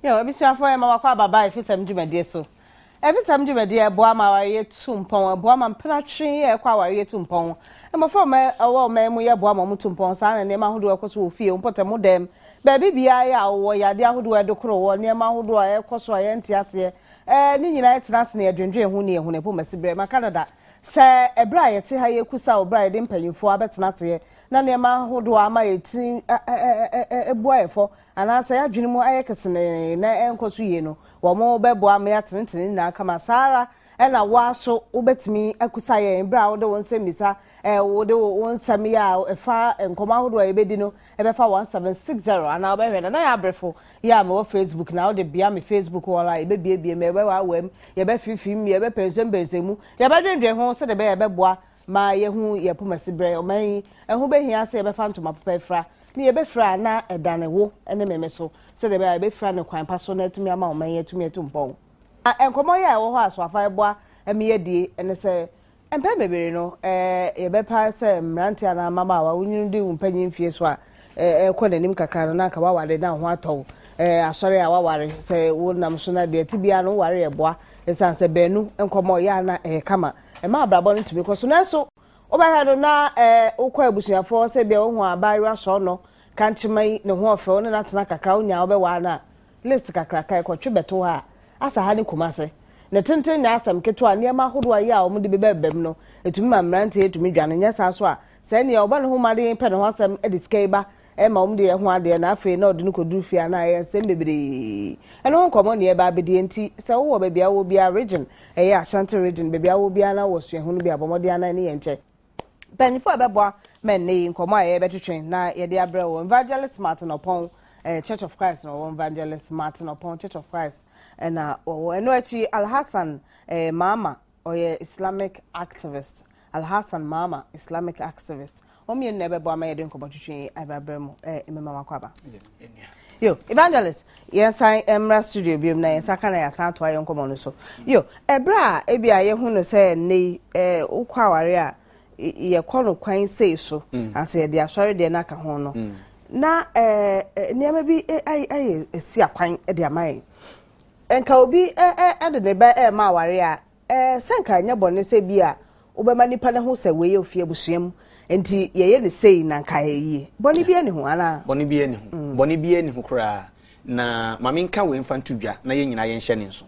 Yo, ebisua for ma wakwa baba Efisem dwumade so. Efisem dwumade e boa ma ware tumpon, boa ma mpratwe e kwa ware tumpon. E mo for ma awo ma mu ye boa ma mu tumpon sa na ne ma hodo ekoso ofie mpote mu dem. Ba bibia ya wo yade ahodo e dokoro wo ne ma hodo a ekoso ye ntiase. Ni nyina etena se ne adwendwe hu ne ehune po masibre ma Canada. Se ebra ye te ha ye kusa obra ye de mpanyimfo abetena se na ne ma hodo ama etin eboa efo ana se adwene mu ayekesene na Nkosuohene no wo mo beboa me atentene na aka masara na waso obetimi akusa ye bra wo de won semisa wo de won sami ya efa nkoma hodo a ebedi no ebefa 1760 ana obehwe na ya brefo ya me wo Facebook na wo de bia me Facebook wala ebebie me be wa wam ye be fifim ye be pezembezemu ye be dwendwe ho se de be ye beboa ma ye hu ye pomasibre o man ehu be hia se ye be fantoma papa fra ni ye be fra na edane wo ene meme so se de be ye be fra ne kwan paso na atumi ama o man ye atumi atumpon enkomo ye wo ho aso afa eboa eme ye die ene se empe bebere no ye be pa se mrante ana mama wa wunyu ndi umpanyi mfie so a ko nanim kakra na aka wa ware na ho atọ asori a wa ware se wo nam so na de tibia no ware eboa esan se benu enkomo ya na kama ma abrabo no tumi koso na so obahado na ukwa ebusuafo se bia wo hu abari so no kanchimai ne ho ofe one na tena kakra onya obewa na list kakra kai ko twebeto ha asa ha ne kumase ne tenten na asam keto a niam ahodo ayi a omde bebebem no etumi mamrante etumi dwane nya sa so a se ne oba ne ho made pe ne ho asam ediskeba ma omde ye ho ade na afi na ode ne kodu fia na ye sem bebre eno nkomo ne ba bedi enti se wo ba bia wo bia region ya Ashanti region be bia wo bia na wo suehunu bia bomode ana ne ye nche penifo abeboa men ne nkomo a ye betwetwen na ye de abre wo Evangelist Martin upon Church of Christ no Evangelist Martin upon Church of Christ na eno achi Al-Hassan mama oye Islamic activist Al-Hassan mama Islamic activist omi ne bebo ama ye de nkomo twetwen ababremu emema makwaba yo Evangelist yes I am studio biom na yes aka na ya san to ayo nkomo no so yo ebra ebia ye hu no se ne ukwaware a ye kono kwan sei so ase ye de asori de na ka ho no na niam bi ai esi akwan de amai enka obi de ne ba ma ware a senka nya bone se bi a obema nipa ne ho se we ofie busuam enti ye ne sei na nka ye bone bi eni ho ana bone bi eni ho kura na mami nka we mfantu dwa na ye nyina ye nhye ne nso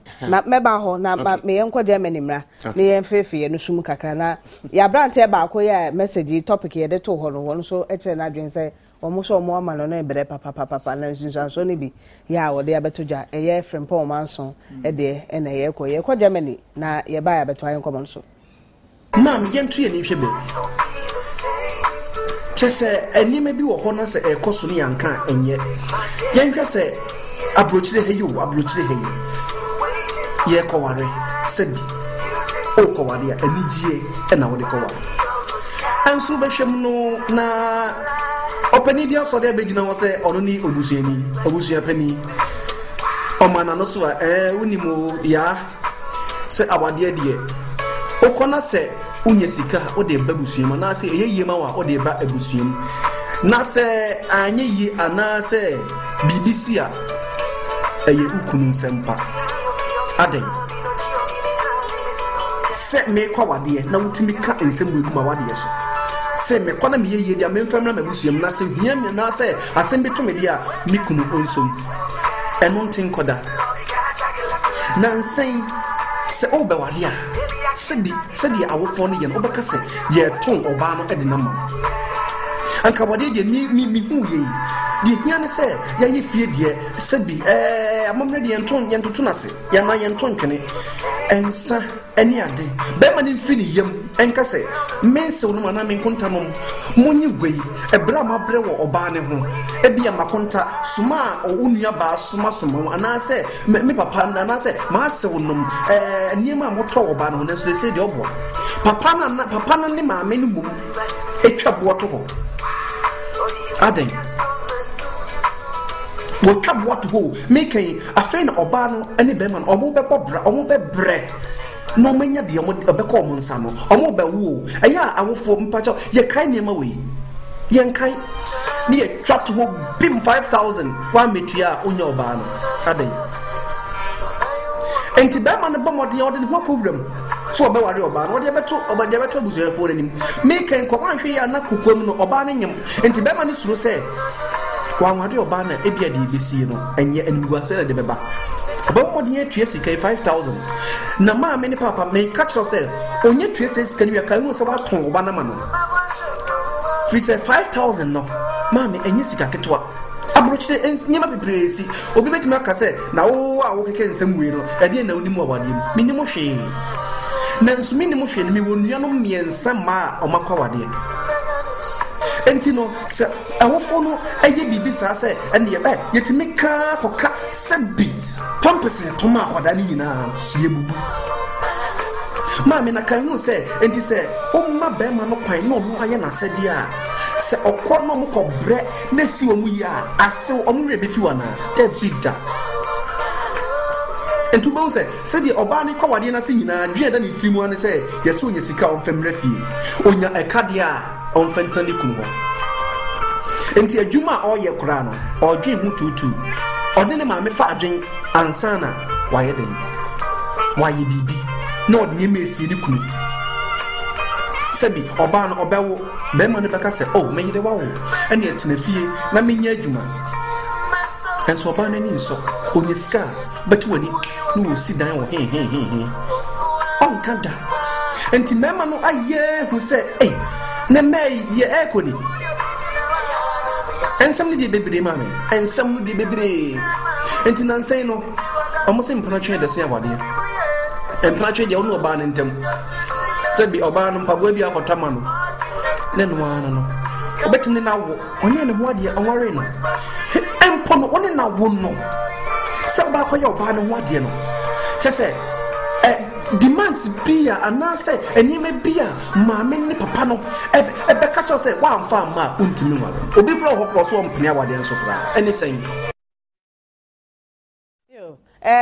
meba ho na me ye nkọ Germany mra na ye mfefe ye no sum kakra na ya brante ba ko ye message topic ye de to ho no so e kire na adwen se omo so omo ama no na ebere papa na nsunso ne bi ya wo de abeto dwa e ye frem pa o manson e de e na ye kọ Germany na ye ba ya beto ayen komo so mam ye ntu ye ni hwebe chese enime bi wo ho na se ekoso ne yanka enye ye nhwe se abrochire heyo ye kọware sebi o kọware a anijie e na wo de kọware anso behwem no na opani dia so de begina wo se ono ni obusua pani o mana no so a unimo ya se awade de o kona se unye sika o de babusuam na se eyeye ma wa o de ba abusuam na se anye yi ana se BBC a eye ukunu nsempa aden se me kwawade na wutimi ka ensem weguma wade so se me kwana me yeye dia memfam na mabusuam na se hia me na se asem beto me dia mikunu onsom eno ntin koda na nsen se obewade a se di awofo no ye no obeka se ye ton oba no ede na ma anka wade de mi hu ye di hia ne se ya ye fie de se bi amamre de ye ntoto na se ya na ye nton twene ensa eni ade be ma ne mfini yem enka se mense wo na me nkonta no munyi gwei ebra ma bre wo oba ne ho ebia makonta suma o unua ba suma ana se me papa na se ma se wo nom niema moto oba ne ho na so se de obo papa na ne ma me ne bum etwa bo to ho aden wo twa bo to ho making afei na oba no ene be ma no omo be bobra omo be bre no manya de omo be ko omo nsa no omo be wo eya awofo mpacho ye kai niema we ye nkai ni ye twa to ho bim 5000 wa metua onya oba no Ade. Enti be man bo mode ode ne ho problem. So oba ware oba no de beto oba de beto busuafo nim. Me kan ko man hwe ya na kokwam no oba ne nyem. Enti be man suro se kwa ware oba na ebia de besi no enye animguase na de beba. Oba mode ye tue sika 5000. Na ma me ne papa me catch yourself. Onye tue sika ni ka hu se wa ton oba na ma no. Free say 5000 no. Ma me enye sika ketwa. Abrochite nyema bebresi obi betimi aka se na wo a wo keke nsem we no e de na onimu awadem minimo hwe na nso minimo hwe mi wonua no miensa ma omakwa wade enti no se awofo no eye bibi sa se ene ye yetimi ka koka sebi pampese toma akwada ni nyina yebubu ma me na kan hu se enti se umma be ma no kwan no mo aye na sede a se okono mo kobre na si omu ya ase omu rebefi wana te bigda entu bo se de oba ni kwade na se nyina dwe da ni timu ane se yeso onye sika on famre fie onya ekade a on fantani kun ho enti adwuma oye kura no odwe hu tutu ode ne ma me fa adwen ansana waye den waye bibi na ode ne mesi ni kunu sebi oba no obewo be ma ne beka se oh me yire wawo ene etena fie na menya adwuma enso oba na ni nso onye ska betu wani no wo si dan wo on kanda enti mema no aye hu se na me ye ekoni ensam ni de bebre ma me ensam ni de bebre enti nan sei no omo se mpana twe de se awade empana twe de ono oba ne ntem sebi oba no mpabo bi akotama no ne no ana no obetimi na wo onye ne ho ade onware no empo no one na wo no se ba ko ye oba no ho ade no chese demands bia anase enime bia maame ne papa no ebe ka cho se wa amfa ma untimi wa obi fro ho ko so mpene awade nso kra ene sen yo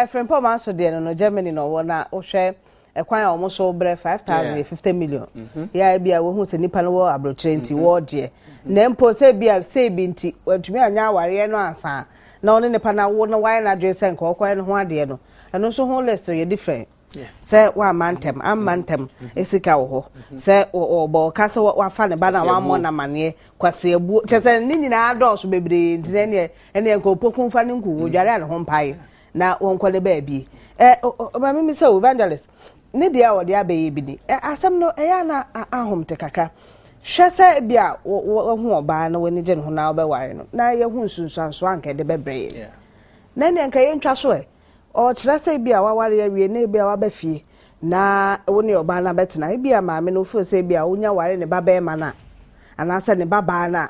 friend Paul man so de no Germany no wo na wo hwe ekwan a omoso bre 5050 million ya bia wo hu se nipa no wo abrochire nti wo de na mpo se bia se bi nti watumi anya aware no ansa na one nipa na wo no why na dwe se nko okwan no ho ade no eno so ho list ye different se wa mantem amantem esika wo ho se obo ka se wa fa ne ba na wa mo na mane kwase abu chese ni nyina adọso bebre nti ene nko pokun fa ne nku wo dware ne ho mpae na wonko le ba bi ba mi se evangelist ne dia wo dia be bi ni asem no ya na ahom te kakra hwese bia wo hu oba na woni je ne ho na wo be ware no na ye hu nsunsanso anka de bebre na ne nka ye ntwa so o kirase bia wa ware ya wie na bia wa ba fie na woni oba na betena bia maame no fu se bia wonya ware ne baba ema na anase ne baba na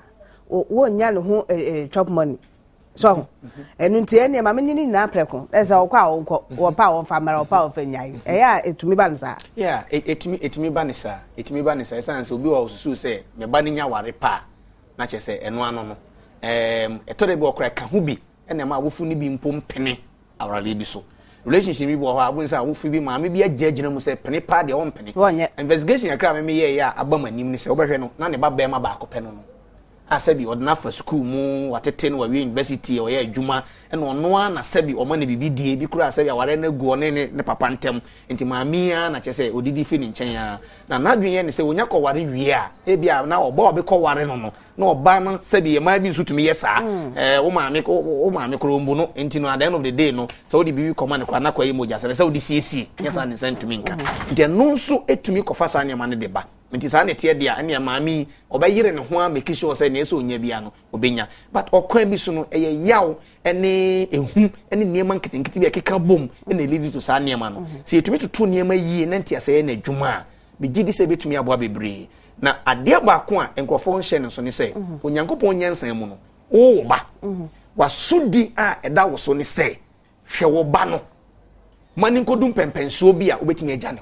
wonya ne ho chop money so enu nti ene maame ni na preko eza okwa wo pa wo famara wo pa wo fanyai ya etumi ba nsa etumi ba nsa esanse obi wa osusu se me ba nya ware pa na chese eno ano no etore bi okra ka hu bi ene ma wofu ni bi mpom pene awrale bi so relationship bi bo ho abun sa wofu bi maame bi agina mu se pene pa de won pene investigation yakra me ye ya aba manim ni se obehwe no na ne ba ba ma ba akopɛ no asabi odna for school mu watete no wa university o ye adwuma ena ono na sabi o ma na bibi die bi kura asabi aware na gu ne papa ntem enti maamia na chese odidi fi ni nchen ya na nadwen ye ne se onya kɔware wie a e bia na oba obi kɔware no na oba no sabi e ma bi nso tumi ye saa o maame krombu no enti no at the end of the day no so odi bibi kɔma ne kura na kɔ ye moja se odi siesie nyesa ne sentumi nka enti no nso etumi kɔfa saa ne ma ne deba nti saa ne tie dia ene maami obayire ne ho a make sure say na eso onya bia no obenya but okwan bi so no eye yaw ene ehu ene niema nketenkete bi akeka bom ene lead to saa niema no se etumi tutu niema yie na ntia say na adwuma a begidi se betumi aboa bebre na ade baako a enkrofo nhye ne so ne say onyankopon nyansan mu no wo ba wasudi a eda wo so ne say hwe wo ba no mani nkodum pempensuo bi a obetumi agya ne